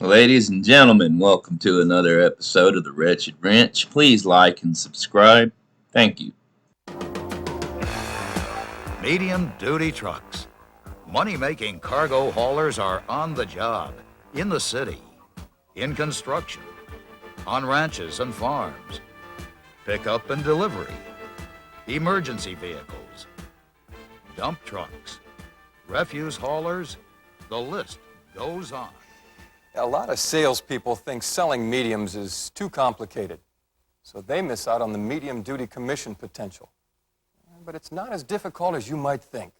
Ladies and gentlemen, welcome to another episode of The Wretched Wrench. Please like and subscribe. Thank you. Medium Duty Trucks. Money-making cargo haulers are on the job, in the city, in construction, on ranches and farms, pickup and delivery, emergency vehicles, dump trucks, refuse haulers, the list goes on. A lot of salespeople think selling mediums is too complicated, so they miss out on the medium-duty commission potential. But it's not as difficult as you might think.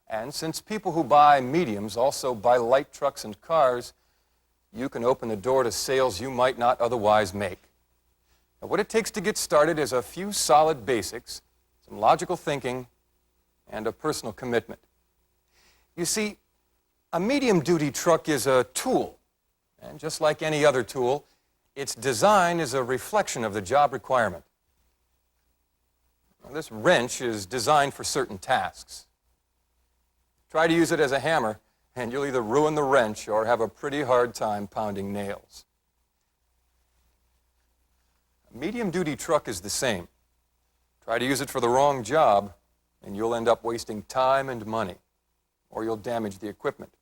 And since people who buy mediums also buy light trucks and cars, you can open the door to sales you might not otherwise make. Now, what it takes to get started is a few solid basics, some logical thinking, and a personal commitment. You see, a medium-duty truck is a tool. And just like any other tool, its design is a reflection of the job requirement. Now, this wrench is designed for certain tasks. Try to use it as a hammer, and you'll either ruin the wrench or have a pretty hard time pounding nails. A medium-duty truck is the same. Try to use it for the wrong job, and you'll end up wasting time and money, or you'll damage the equipment.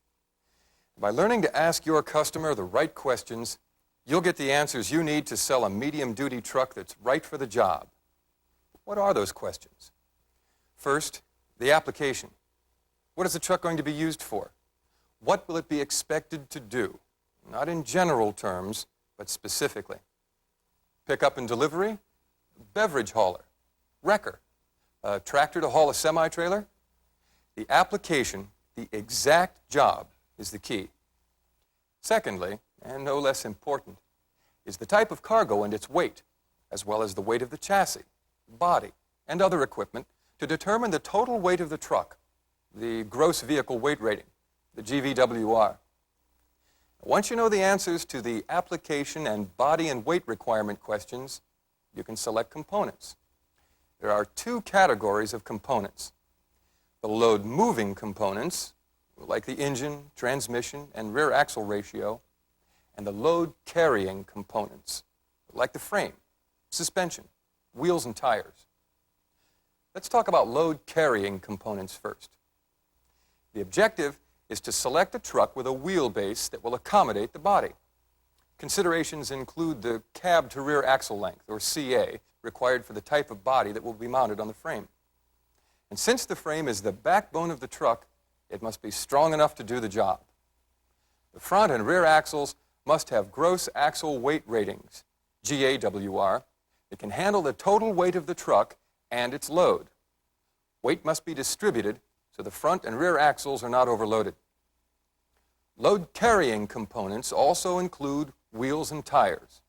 By learning to ask your customer the right questions, you'll get the answers you need to sell a medium-duty truck that's right for the job. What are those questions? First, the application. What is the truck going to be used for? What will it be expected to do? Not in general terms, but specifically. Pickup and delivery, beverage hauler, wrecker, a tractor to haul a semi-trailer. The application, the exact job, is the key. Secondly, and no less important, is the type of cargo and its weight, as well as the weight of the chassis, body, and other equipment to determine the total weight of the truck, the gross vehicle weight rating, the GVWR. Once you know the answers to the application and body and weight requirement questions, you can select components. There are two categories of components: the load-moving components, like the engine, transmission, and rear axle ratio, and the load-carrying components, like the frame, suspension, wheels, and tires. Let's talk about load-carrying components first. The objective is to select a truck with a wheelbase that will accommodate the body. Considerations include the cab-to-rear axle length, or CA, required for the type of body that will be mounted on the frame. And since the frame is the backbone of the truck, it must be strong enough to do the job. The front and rear axles must have gross axle weight ratings, GAWR, that can handle the total weight of the truck and its load. Weight must be distributed so the front and rear axles are not overloaded. Load-carrying components also include wheels and tires.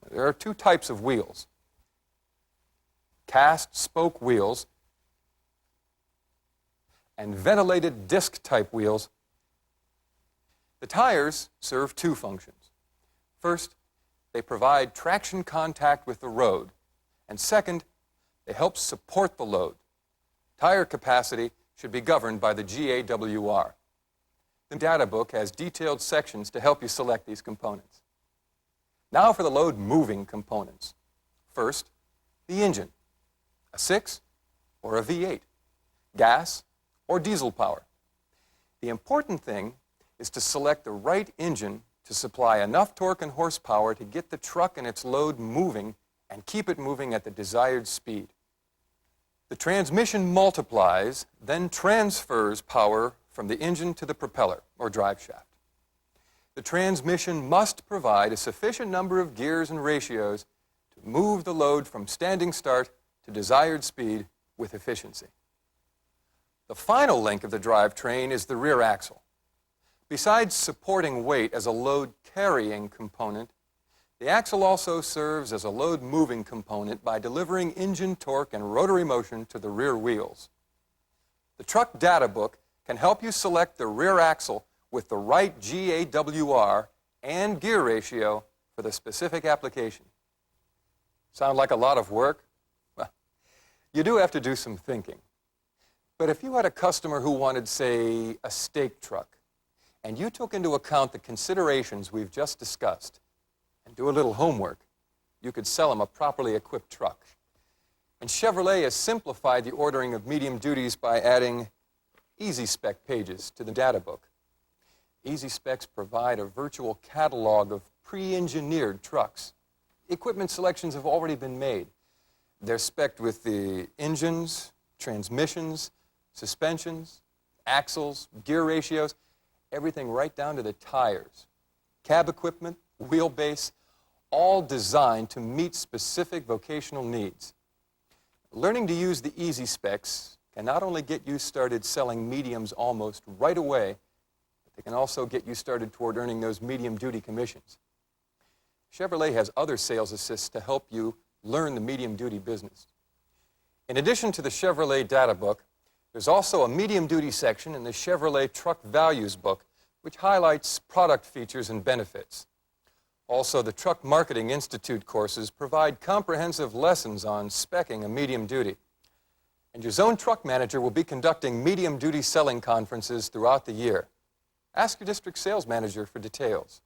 There are two types of wheels: cast spoke wheels and ventilated disc-type wheels. The tires serve two functions. First, they provide traction contact with the road, and second, they help support the load. Tire capacity should be governed by the GAWR. The data book has detailed sections to help you select these components. Now for the load-moving components. First, the engine, a 6 or a V8, gas or diesel power. The important thing is to select the right engine to supply enough torque and horsepower to get the truck and its load moving and keep it moving at the desired speed. The transmission multiplies, then transfers power from the engine to the propeller or drive shaft. The transmission must provide a sufficient number of gears and ratios to move the load from standing start to desired speed with efficiency. The final link of the drivetrain is the rear axle. Besides supporting weight as a load-carrying component, the axle also serves as a load-moving component by delivering engine torque and rotary motion to the rear wheels. The truck data book can help you select the rear axle with the right GAWR and gear ratio for the specific application. Sound like a lot of work? Well, you do have to do some thinking. But if you had a customer who wanted, say, a steak truck, and you took into account the considerations we've just discussed, and do a little homework, you could sell them a properly equipped truck. And Chevrolet has simplified the ordering of medium duties by adding Easy Spec pages to the data book. Easy Specs provide a virtual catalog of pre-engineered trucks. Equipment selections have already been made. They're spec'd with the engines, transmissions, suspensions, axles, gear ratios, everything right down to the tires. Cab equipment, wheelbase, all designed to meet specific vocational needs. Learning to use the Easy Specs can not only get you started selling mediums almost right away, but they can also get you started toward earning those medium-duty commissions. Chevrolet has other sales assists to help you learn the medium-duty business. In addition to the Chevrolet data book, there's also a medium-duty section in the Chevrolet Truck Values book, which highlights product features and benefits. Also, the Truck Marketing Institute courses provide comprehensive lessons on speccing a medium duty. And your zone truck manager will be conducting medium duty selling conferences throughout the year. Ask your district sales manager for details.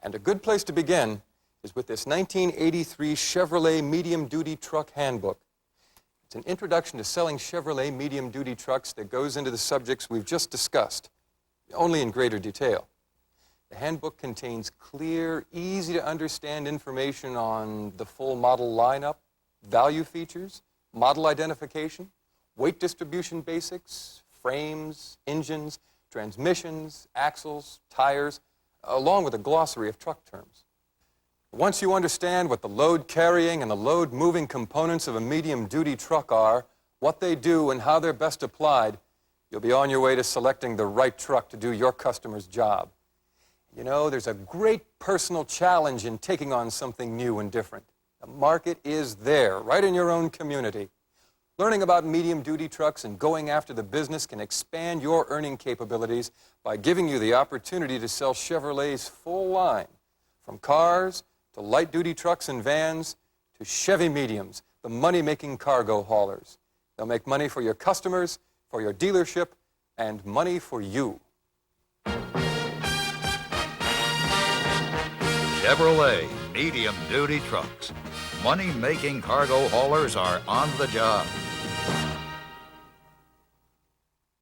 And a good place to begin is with this 1983 Chevrolet Medium Duty Truck Handbook. It's an introduction to selling Chevrolet medium duty trucks that goes into the subjects we've just discussed, only in greater detail. The handbook contains clear, easy-to-understand information on the full model lineup, value features, model identification, weight distribution basics, frames, engines, transmissions, axles, tires, along with a glossary of truck terms. Once you understand what the load-carrying and the load-moving components of a medium-duty truck are, what they do and how they're best applied, you'll be on your way to selecting the right truck to do your customer's job. You know, there's a great personal challenge in taking on something new and different. The market is there, right in your own community. Learning about medium-duty trucks and going after the business can expand your earning capabilities by giving you the opportunity to sell Chevrolet's full line, from cars to light-duty trucks and vans to Chevy Mediums, the money-making cargo haulers. They'll make money for your customers, for your dealership, and money for you. Chevrolet Medium Duty Trucks. Money-making cargo haulers are on the job.